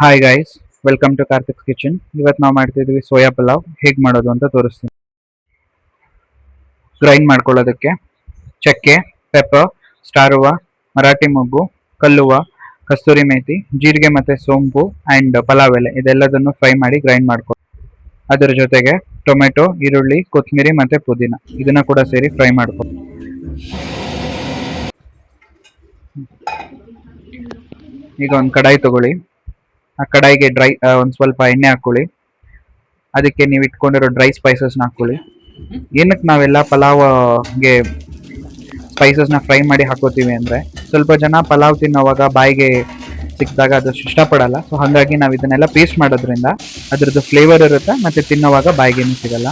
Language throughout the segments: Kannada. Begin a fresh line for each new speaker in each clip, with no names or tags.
Hi guys, welcome to Karthik's kitchen. ಇವತ್ತು ನಾವು ಮಾಡ್ತಿದ್ವಿ ಸೋಯಾ ಪಲಾವ್ ಹೇಗೆ ಮಾಡೋದು ಅಂತ ತೋರಿಸ್ತೀನಿ. ಗ್ರೈಂಡ್ ಮಾಡ್ಕೊಳ್ಳೋದಕ್ಕೆ ಚಕ್ಕೆ, ಪೆಪ್ಪರ್, ಸ್ಟಾರ್ ಹೂವ, ಮರಾಠಿ ಮೊಗ್ಗು, ಕಲ್ಲುವ, ಕಸ್ತೂರಿ ಮೇಥಿ, ಜೀರಿಗೆ ಮತ್ತು ಸೋಂಪು ಆ್ಯಂಡ್ ಪಲಾವ್ ಎಲೆ ಇದೆಲ್ಲದನ್ನು ಫ್ರೈ ಮಾಡಿ ಗ್ರೈಂಡ್ ಮಾಡ್ಕೊಳ್ಳಿ. ಅದರ ಜೊತೆಗೆ ಟೊಮೆಟೊ, ಈರುಳ್ಳಿ, ಕೊತ್ತಂಬರಿ ಮತ್ತು ಪುದೀನ ಇದನ್ನು ಕೂಡ ಸೇರಿ ಫ್ರೈ ಮಾಡ್ಕೊಳ್ಳಿ. ಈಗ ಒಂದು ಕಡಾಯಿ ತಗೊಳ್ಳಿ. ಆ ಕಡಾಯಿಗೆ ಒಂದು ಸ್ವಲ್ಪ ಎಣ್ಣೆ ಹಾಕ್ಕೊಳ್ಳಿ. ಅದಕ್ಕೆ ನೀವು ಇಟ್ಕೊಂಡಿರೋ ಡ್ರೈ ಸ್ಪೈಸಸ್ನ ಹಾಕ್ಕೊಳ್ಳಿ. ಏನಕ್ಕೆ ನಾವೆಲ್ಲ ಪಲಾವ್ಗೆ ಸ್ಪೈಸಸ್ನ ಫ್ರೈ ಮಾಡಿ ಹಾಕೋತೀವಿ ಅಂದರೆ, ಸ್ವಲ್ಪ ಜನ ಪಲಾವ್ ತಿನ್ನೋವಾಗ ಬಾಯಿಗೆ ಸಿಕ್ಕಿದಾಗ ಅದಷ್ಟು ಇಷ್ಟಪಡಲ್ಲ. ಸೊ ಹಾಗಾಗಿ ನಾವು ಇದನ್ನೆಲ್ಲ ಪೇಸ್ಟ್ ಮಾಡೋದ್ರಿಂದ ಅದರದ್ದು ಫ್ಲೇವರ್ ಇರುತ್ತೆ ಮತ್ತು ತಿನ್ನೋವಾಗ ಬಾಯಿಗೇನು ಸಿಗಲ್ಲ.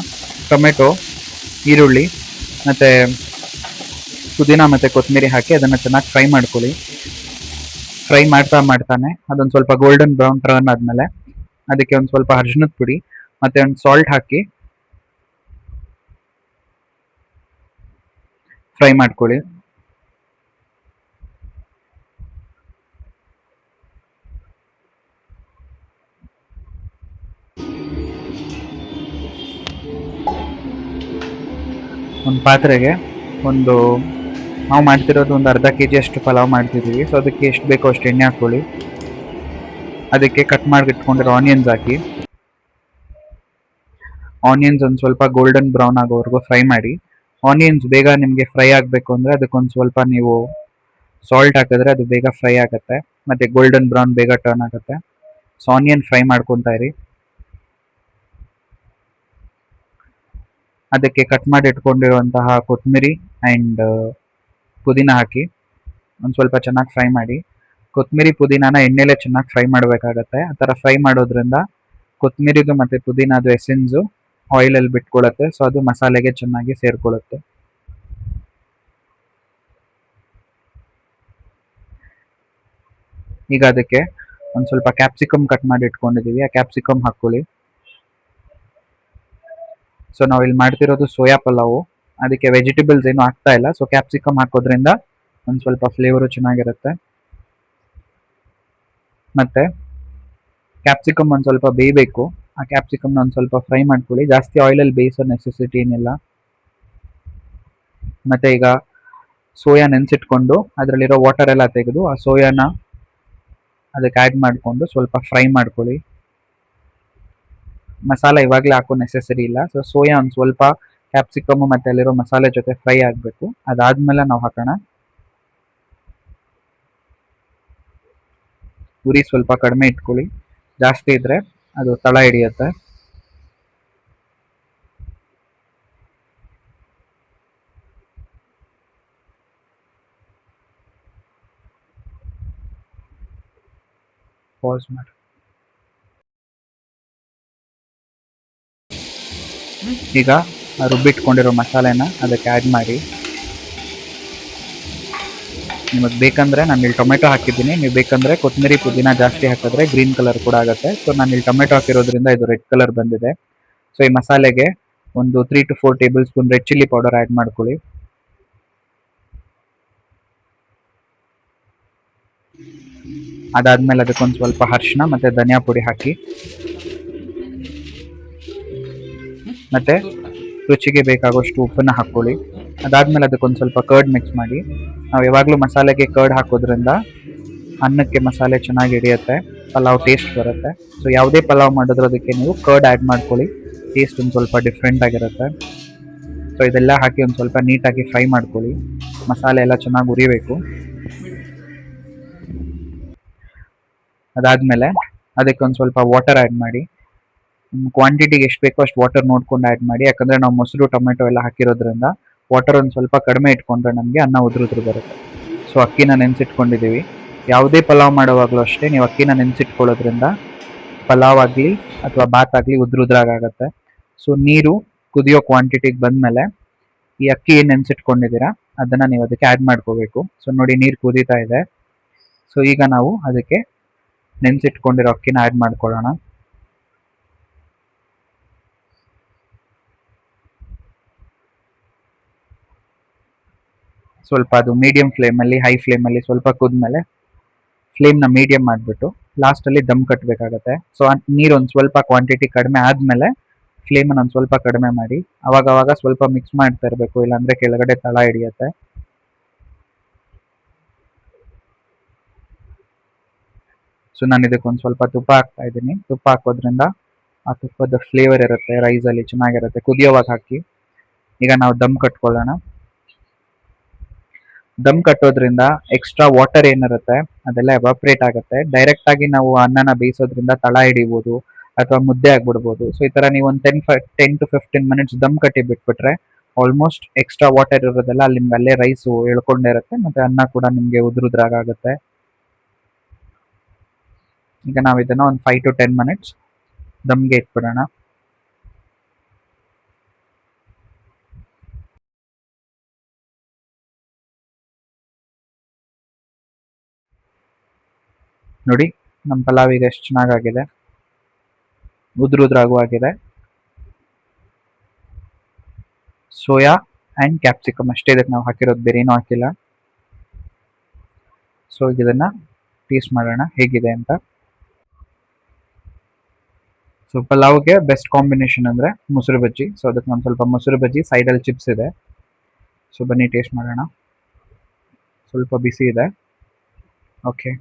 ಟೊಮೆಟೊ, ಈರುಳ್ಳಿ ಮತ್ತು ಪುದೀನ ಮತ್ತು ಕೊತ್ತಂಬರಿ ಹಾಕಿ ಅದನ್ನು ಚೆನ್ನಾಗಿ ಫ್ರೈ ಮಾಡ್ಕೊಳ್ಳಿ. ಫ್ರೈ ಮಾಡ್ತಾನೆ ಅದೊಂದು ಸ್ವಲ್ಪ ಗೋಲ್ಡನ್ ಬ್ರೌನ್ ಟರ್ನ್ ಆದಮೇಲೆ ಅದಕ್ಕೆ ಒಂದು ಸ್ವಲ್ಪ ಅರಿಶಿಣದ ಪುಡಿ ಮತ್ತು ಒಂದು ಸಾಲ್ಟ್ ಹಾಕಿ ಫ್ರೈ ಮಾಡ್ಕೊಳ್ಳಿ. ಒಂದು ಪಾತ್ರೆಗೆ ನಾವು ಮಾಡ್ತಿರೋದು ಒಂದು ಅರ್ಧ ಕೆ ಜಿಯಷ್ಟು ಪಲಾವ್ ಮಾಡ್ತಿದ್ದೀವಿ. ಸೊ ಅದಕ್ಕೆ ಎಷ್ಟು ಬೇಕೋ ಅಷ್ಟು ಎಣ್ಣೆ ಹಾಕ್ಕೊಳ್ಳಿ. ಅದಕ್ಕೆ ಕಟ್ ಮಾಡಿ ಇಟ್ಕೊಂಡಿರೋ ಆನಿಯನ್ಸ್ ಹಾಕಿ. ಆನಿಯನ್ಸ್ ಒಂದು ಸ್ವಲ್ಪ ಗೋಲ್ಡನ್ ಬ್ರೌನ್ ಆಗೋವರೆಗೂ ಫ್ರೈ ಮಾಡಿ. ಆನಿಯನ್ಸ್ ಬೇಗ ನಿಮಗೆ ಫ್ರೈ ಆಗಬೇಕು ಅಂದರೆ ಅದಕ್ಕೊಂದು ಸ್ವಲ್ಪ ನೀವು ಸಾಲ್ಟ್ ಹಾಕಿದ್ರೆ ಅದು ಬೇಗ ಫ್ರೈ ಆಗುತ್ತೆ ಮತ್ತು ಗೋಲ್ಡನ್ ಬ್ರೌನ್ ಬೇಗ ಟರ್ನ್ ಆಗುತ್ತೆ. ಸೊ ಆನಿಯನ್ ಫ್ರೈ ಮಾಡ್ಕೊತಾ ಇರಿ. ಅದಕ್ಕೆ ಕಟ್ ಮಾಡಿ ಇಟ್ಕೊಂಡಿರುವಂತಹ ಕೊತ್ತಂಬರಿ ಆ್ಯಂಡ್ ಪುದೀನ ಹಾಕಿ ಒಂದು ಸ್ವಲ್ಪ ಚೆನ್ನಾಗಿ ಫ್ರೈ ಮಾಡಿ. ಕೊತ್ತಂಬರಿ ಪುದೀನಾನ ಎಣ್ಣೆಲೇ ಚೆನ್ನಾಗಿ ಫ್ರೈ ಮಾಡಬೇಕಾಗತ್ತೆ. ಆ ಥರ ಫ್ರೈ ಮಾಡೋದ್ರಿಂದ ಕೊತ್ತಂಬರಿದು ಮತ್ತು ಪುದೀನದು ಎಸೆನ್ಸು ಆಯಿಲಲ್ಲಿ ಬಿಟ್ಕೊಳ್ಳುತ್ತೆ. ಸೊ ಅದು ಮಸಾಲೆಗೆ ಚೆನ್ನಾಗಿ ಸೇರಿಕೊಳ್ಳುತ್ತೆ. ಈಗ ಅದಕ್ಕೆ ಒಂದು ಸ್ವಲ್ಪ ಕ್ಯಾಪ್ಸಿಕಮ್ ಕಟ್ ಮಾಡಿ ಇಟ್ಕೊಂಡಿದ್ದೀವಿ. ಆ ಕ್ಯಾಪ್ಸಿಕಮ್ ಹಾಕ್ಕೊಳ್ಳಿ. ಸೊ ನಾವು ಇಲ್ಲಿ ಮಾಡ್ತಿರೋದು ಸೋಯಾ ಪಲಾವು, ಅದಕ್ಕೆ ವೆಜಿಟೇಬಲ್ಸ್ ಏನು ಹಾಕ್ತಾ ಇಲ್ಲ. ಸೊ ಕ್ಯಾಪ್ಸಿಕಮ್ ಹಾಕೋದ್ರಿಂದ ಒಂದು ಸ್ವಲ್ಪ ಫ್ಲೇವರು ಚೆನ್ನಾಗಿರುತ್ತೆ. ಮತ್ತು ಕ್ಯಾಪ್ಸಿಕಮ್ ಒಂದು ಸ್ವಲ್ಪ ಬೇಯಬೇಕು. ಆ ಕ್ಯಾಪ್ಸಿಕಮ್ನ ಒಂದು ಸ್ವಲ್ಪ ಫ್ರೈ ಮಾಡ್ಕೊಳ್ಳಿ. ಜಾಸ್ತಿ ಆಯಿಲಲ್ಲಿ ಬೇಯಿಸೋ ನೆಸೆಸಿಟಿ ಏನಿಲ್ಲ. ಮತ್ತು ಈಗ ಸೋಯಾ ನೆನೆಸಿಟ್ಕೊಂಡು ಅದರಲ್ಲಿರೋ ವಾಟರ್ ಎಲ್ಲ ತೆಗೆದು ಆ ಸೋಯಾನ ಅದಕ್ಕೆ ಆ್ಯಡ್ ಮಾಡಿಕೊಂಡು ಸ್ವಲ್ಪ ಫ್ರೈ ಮಾಡ್ಕೊಳ್ಳಿ. ಮಸಾಲೆ ಇವಾಗಲೇ ಹಾಕೋ ನೆಸೆಸರಿ ಇಲ್ಲ. ಸೊ ಸೋಯಾ ಒಂದು ಸ್ವಲ್ಪ ಕ್ಯಾಪ್ಸಿಕಮ್ಮು ಮತ್ತು ಅಲ್ಲಿರೋ ಮಸಾಲೆ ಜೊತೆ ಫ್ರೈ ಆಗಬೇಕು. ಅದಾದಮೇಲೆ ನಾವು ಹಾಕೋಣ. ಉರಿ ಸ್ವಲ್ಪ ಕಡಿಮೆ ಇಟ್ಕೊಳ್ಳಿ, ಜಾಸ್ತಿ ಇದ್ದರೆ ಅದು ತಳ ಹಿಡಿಯುತ್ತೆ. ಪಾಸ್ ಮಾಡಿ. ಈಗ ರುಬ್ಬಿಟ್ಕೊಂಡಿರೋ ಮಸಾಲೆನ ಅದಕ್ಕೆ ಆ್ಯಡ್ ಮಾಡಿ. ನಿಮಗೆ ಬೇಕಂದರೆ ನಾನು ಇಲ್ಲಿ ಟೊಮೆಟೊ ಹಾಕಿದ್ದೀನಿ. ನೀವು ಬೇಕಂದರೆ ಕೊತ್ತಂಬರಿ ಪುದೀನ ಜಾಸ್ತಿ ಹಾಕಿದ್ರೆ ಗ್ರೀನ್ ಕಲರ್ ಕೂಡ ಆಗುತ್ತೆ. ಸೊ ನಾನು ಇಲ್ಲಿ ಟೊಮೆಟೊ ಹಾಕಿರೋದ್ರಿಂದ ಇದು ರೆಡ್ ಕಲರ್ ಬಂದಿದೆ. ಸೊ ಈ ಮಸಾಲೆಗೆ ಒಂದು 3 to 4 table spoon red chilli powder add ಮಾಡ್ಕೊಳ್ಳಿ. ಅದಾದಮೇಲೆ ಅದಕ್ಕೊಂದು ಸ್ವಲ್ಪ ಅರಿಶಿನ ಮತ್ತು ಧನಿಯಾ ಪುಡಿ ಹಾಕಿ, ಮತ್ತು ರುಚಿಗೆ ಬೇಕಾಗುವಷ್ಟು ಉಪ್ಪನ್ನು ಹಾಕ್ಕೊಳ್ಳಿ. ಅದಾದಮೇಲೆ ಅದಕ್ಕೊಂದು ಸ್ವಲ್ಪ ಕರ್ಡ್ ಮಿಕ್ಸ್ ಮಾಡಿ. ನಾವು ಯಾವಾಗಲೂ ಮಸಾಲೆಗೆ ಕರ್ಡ್ ಹಾಕೋದ್ರಿಂದ ಅನ್ನಕ್ಕೆ ಮಸಾಲೆ ಚೆನ್ನಾಗಿ ಹಿಡಿಯುತ್ತೆ, ಪಲಾವ್ ಟೇಸ್ಟ್ ಬರುತ್ತೆ. ಸೊ ಯಾವುದೇ ಪಲಾವ್ ಮಾಡಿದ್ರು ಅದಕ್ಕೆ ನೀವು ಕರ್ಡ್ ಆ್ಯಡ್ ಮಾಡ್ಕೊಳ್ಳಿ. ಟೇಸ್ಟ್ ಒಂದು ಸ್ವಲ್ಪ ಡಿಫ್ರೆಂಟ್ ಆಗಿರುತ್ತೆ. ಸೊ ಇದೆಲ್ಲ ಹಾಕಿ ಒಂದು ಸ್ವಲ್ಪ ನೀಟಾಗಿ ಫ್ರೈ ಮಾಡ್ಕೊಳ್ಳಿ. ಮಸಾಲೆ ಎಲ್ಲ ಚೆನ್ನಾಗಿ ಉರಿಬೇಕು. ಅದಾದಮೇಲೆ ಅದಕ್ಕೆ ಒಂದು ಸ್ವಲ್ಪ ವಾಟರ್ ಆ್ಯಡ್ ಮಾಡಿ. ಕ್ವಾಂಟಿಟಿಗೆ ಎಷ್ಟು ಬೇಕೋ ಅಷ್ಟು ವಾಟರ್ ನೋಡ್ಕೊಂಡು ಆ್ಯಡ್ ಮಾಡಿ. ಯಾಕಂದರೆ ನಾವು ಮೊಸರು ಟೊಮೆಟೊ ಎಲ್ಲ ಹಾಕಿರೋದ್ರಿಂದ ವಾಟರ್ ಒಂದು ಸ್ವಲ್ಪ ಕಡಿಮೆ ಇಟ್ಕೊಂಡ್ರೆ ನಮಗೆ ಅನ್ನ ಉದುರು ಬರುತ್ತೆ. ಸೊ ಅಕ್ಕಿನ ನೆನೆಸಿಟ್ಕೊಂಡಿದ್ದೀವಿ. ಯಾವುದೇ ಪಲಾವ್ ಮಾಡುವಾಗಲೂ ಅಷ್ಟೇ ನೀವು ಅಕ್ಕಿನ ನೆನೆಸಿಟ್ಕೊಳ್ಳೋದ್ರಿಂದ ಪಲಾವ್ ಆಗಲಿ ಅಥವಾ ಬಾತ್ ಆಗಲಿ ಉದ್ರಾಗುತ್ತೆ. ಸೊ ನೀರು ಕುದಿಯೋ ಕ್ವಾಂಟಿಟಿಗೆ ಬಂದಮೇಲೆ ಈ ಅಕ್ಕಿ ಏನು ನೆನೆಸಿಟ್ಕೊಂಡಿದ್ದೀರಾ ಅದನ್ನು ನೀವು ಅದಕ್ಕೆ ಆ್ಯಡ್ ಮಾಡ್ಕೋಬೇಕು. ಸೊ ನೋಡಿ, ನೀರು ಕುದೀತಾ ಇದೆ. ಸೊ ಈಗ ನಾವು ಅದಕ್ಕೆ ನೆನೆಸಿಟ್ಕೊಂಡಿರೋ ಅಕ್ಕಿನ ಆ್ಯಡ್ ಮಾಡ್ಕೊಳ್ಳೋಣ. ಸ್ವಲ್ಪ ಅದು ಮೀಡಿಯಂ ಫ್ಲೇಮಲ್ಲಿ, ಹೈ ಫ್ಲೇಮಲ್ಲಿ ಸ್ವಲ್ಪ ಕುದ್ಮೇಲೆ ಫ್ಲೇಮ್ನ ಮೀಡಿಯಮ್ ಮಾಡಿಬಿಟ್ಟು ಲಾಸ್ಟಲ್ಲಿ ದಮ್ ಕಟ್ಟಬೇಕಾಗತ್ತೆ. ಸೊ ನೀರು ಒಂದು ಸ್ವಲ್ಪ ಕ್ವಾಂಟಿಟಿ ಕಡಿಮೆ ಆದಮೇಲೆ ಫ್ಲೇಮನ್ನು ಒಂದು ಸ್ವಲ್ಪ ಕಡಿಮೆ ಮಾಡಿ ಅವಾಗ ಸ್ವಲ್ಪ ಮಿಕ್ಸ್ ಮಾಡ್ತಾ ಇರಬೇಕು, ಇಲ್ಲಾಂದರೆ ಕೆಳಗಡೆ ತಳ ಹಿಡಿಯುತ್ತೆ. ಸೊ ನಾನು ಇದಕ್ಕೊಂದು ಸ್ವಲ್ಪ ತುಪ್ಪ ಹಾಕ್ತಾ ಇದ್ದೀನಿ. ತುಪ್ಪ ಹಾಕೋದ್ರಿಂದ ಆ ತುಪ್ಪದ ಫ್ಲೇವರ್ ಇರುತ್ತೆ ರೈಸಲ್ಲಿ, ಚೆನ್ನಾಗಿರುತ್ತೆ. ಕುದಿಯೋವಾಗ ಹಾಕಿ. ಈಗ ನಾವು ದಮ್ ಕಟ್ಕೊಳ್ಳೋಣ. ದಮ್ ಕಟ್ಟೋದ್ರಿಂದ ಎಕ್ಸ್ಟ್ರಾ ವಾಟರ್ ಏನಿರುತ್ತೆ ಅದೆಲ್ಲ ಎವಾಪ್ರೇಟ್ ಆಗುತ್ತೆ. ಡೈರೆಕ್ಟಾಗಿ ನಾವು ಅನ್ನನ ಬೇಯಿಸೋದ್ರಿಂದ ತಳ ಹಿಡಿಬೋದು ಅಥವಾ ಮುದ್ದೆ ಆಗ್ಬಿಡ್ಬೋದು. ಸೊ ಈ ಥರ ನೀವು ಒಂದು 10 to 15 ಮಿನಿಟ್ಸ್ ದಮ್ ಕಟ್ಟಿ ಬಿಟ್ಬಿಟ್ರೆ ಆಲ್ಮೋಸ್ಟ್ ಎಕ್ಸ್ಟ್ರಾ ವಾಟರ್ ಇರೋದೆಲ್ಲ ಅಲ್ಲಿ ನಿಮ್ಗೆ ಅಲ್ಲೇ ರೈಸು ಎಳ್ಕೊಂಡೇ ಇರುತ್ತೆ, ಮತ್ತು ಅನ್ನ ಕೂಡ ನಿಮಗೆ ಉದುರುದ್ರಾಗುತ್ತೆ. ಈಗ ನಾವು ಇದನ್ನು ಒಂದು 5 to 10 ಮಿನಿಟ್ಸ್ ದಮ್ಗೆ ಇಟ್ಬಿಡೋಣ. ನೋಡಿ ನಮ್ಮ ಪಲಾವ್ ಈಗ ಎಷ್ಟು ಚೆನ್ನಾಗಾಗಿದೆ, ಉದುರಾಗೂ ಆಗಿದೆ. ಸೋಯಾ ಆ್ಯಂಡ್ ಕ್ಯಾಪ್ಸಿಕಮ್ ಅಷ್ಟೇ ಇದಕ್ಕೆ ನಾವು ಹಾಕಿರೋದು, ಬೇರೆ ಏನೂ ಹಾಕಿಲ್ಲ. ಸೊ ಇದನ್ನು ಟೇಸ್ಟ್ ಮಾಡೋಣ ಹೇಗಿದೆ ಅಂತ. ಸೊ ಪಲಾವ್ಗೆ ಬೆಸ್ಟ್ ಕಾಂಬಿನೇಷನ್ ಅಂದರೆ ಮೊಸರು ಬಜ್ಜಿ. ಸೊ ಅದಕ್ಕೆ ಒಂದು ಸ್ವಲ್ಪ ಮೊಸರು ಬಜ್ಜಿ, ಸೈಡಲ್ಲಿ ಚಿಪ್ಸ್ ಇದೆ. ಸೊ ಬನ್ನಿ ಟೇಸ್ಟ್ ಮಾಡೋಣ. ಸ್ವಲ್ಪ ಬಿಸಿ ಇದೆ. ಓಕೆ.